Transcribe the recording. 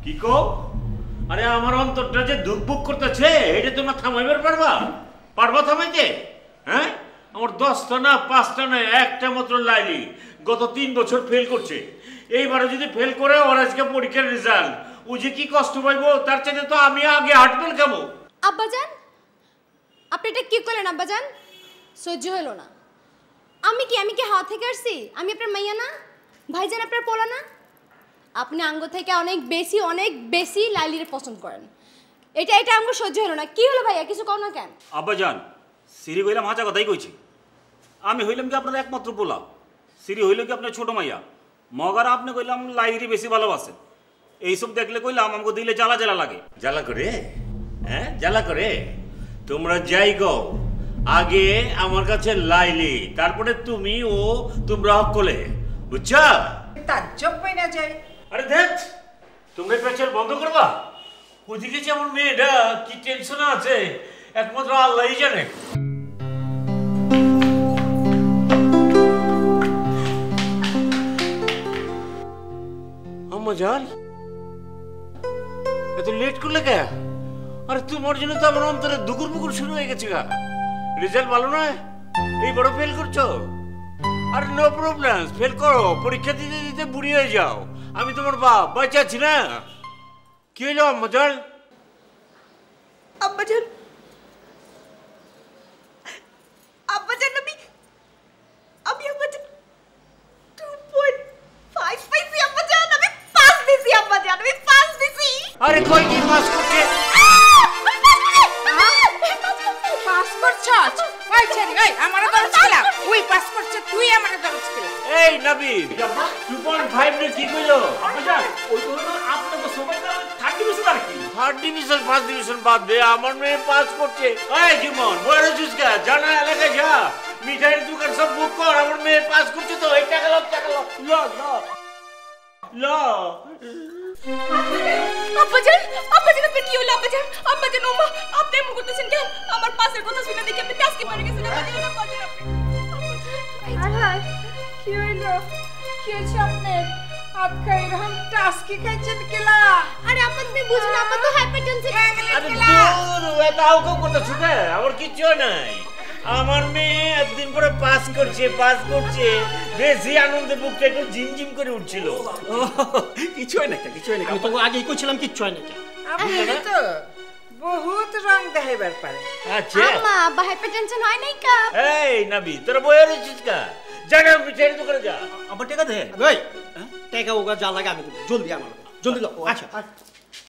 কি কো? আরে আমার অন্তরটা যে দুঃখ করতেছে, এটা তোমরা থামাইবার পারবা? পারবা থামাইতে? হ্যাঁ, আমার 10টা না 5টা না একটা মাত্র লাইলি গত 3 বছর ফেল করছে। এইবারে যদি ফেল করে ওর আজকে পরীক্ষার রেজাল্ট, ও যে কি কষ্ট পাইবো তার চাইতে তো আমি আগে হার্ট ফেল খাবো। আব্বাজান, আপনি এটা কি করলেন আব্বাজান? সহ্য হলো না। আমি কি হাওয়া থেকে আসছি? আমি আপনার মাইয়া না? ভাইজান আপনার পোলা না? আপনি আঙ্গ থেকে অনেক বেশি লাইলির পছন্দ করেন। এটা আঙ্গ সহ্য হলো না। কি হলো ভাইয়া, কিছু কও না কেন? আব্বাজান, সিরি কইলাম হাঁচা কথাই কইছি। আমি হইলাম কি আপনার একমাত্র পোলা, সিরি হইল কি আপনার ছোট মাইয়া। মগার আপনি কইলাম লাইরি বেশি ভালোবাসেন। এইসব দেখলে কইলাম আমাকে দিলে জ্বালা জ্বালা লাগে। জ্বালা করে? হ্যাঁ, জ্বালা করে? তোমরা যাই গো, আগে আমার কাছে লাইলি, তারপরে তুমি ও তোমরা হকলে, বুঝছো? তাজ্জব কইরা যায়। আরে দেখ, তোমরা পেছাল বন্ধ করবা। ওদিকে যে আমার মেয়েটা কি টেনশনে আছে একমাত্র আল্লাহই জানে। আম্মা জান, এত লেট করলে কে? আরে তোমার জন্য তো আমার অন্তরে দুকুর বুকুর শুরু হয়ে গেছে গা। রেজাল্ট ভালো নয়, এই বড় ফেল করছো। আরে নো প্রবলেম, ফেল করো, পরীক্ষা দিতে দিতে বুড়ি হয়ে যাও। আমি তোমার বাপ, বাচ্চা আছি না। কি হইলো আম্মা জান? আব্বাজান, আমি আব্বাজান 2.5 পাইছি আব্বাজান। আমি 5 দিছি আব্বাজান, আমি 5 দিছি। আরে কই কি পাস করছে? পাস করছস? ওই ছেড়ে, ওই আমারে দরজ খেলা। ওই পাস করছে, তুই আমারে দরজ খেলা। এই নবীন, 2.5 রে কি কইলো? আব্বাজান, ওই তো আপনি তো সবাই তো 3rd ডিভিশন আর কি। 3rd ডিভিশন 1st ডিভিশন বাদ দে, আমার মেয়ে পাস করছে। এই জীবন, বড় জুসকা জানা এলাকায় যা, মিঠাইয়ের দোকান সব বুক কর, আমার মেয়ে পাস করছে তো। এই টাকা লাভ ল। আব্বাজান, আপনি কি হলো আব্বাজান? আব্বাজান, ওমা, আপনি এমন করতেছেন কেন? আমার পাশের কথা শুনে দেখি আপনি টাস্কি মারে গেছেন আব্বাজান। আহাই, কি হইলো? কি হয়েছে আপনার? হাত খাই রকম টাস্কি খাইছেন কেলা? আরে আব্বা, তুমি বুঝো না, আব্বা তো হাইপারটেনশন। আরে দূর, এত আউকাউ করতেছ না, আমার কিচ্ছু নাই। আমার মেয়ে এতদিন পরে পাস করছে। বেশি আনন্দে বুকটা একটু ঝিমঝিম করে উঠছিল। কিছু হয় না, আমি তো আগেই কইছিলাম কিচ্ছু হয় না। আপনি তো বহুত রং দেখাইবার পারে। আচ্ছা আম্মা, আব্বা হাইপারটেনশন হয় নাই কা? এই নবী, তোরা বইয়ে রয়েছিস কা? জানা মিঠাইয়ের দোকানে যা। আমার টাকা দে। টাকা ওগা যা লাগে আমি দেব। জলদি আমার, জলদি লো। আচ্ছা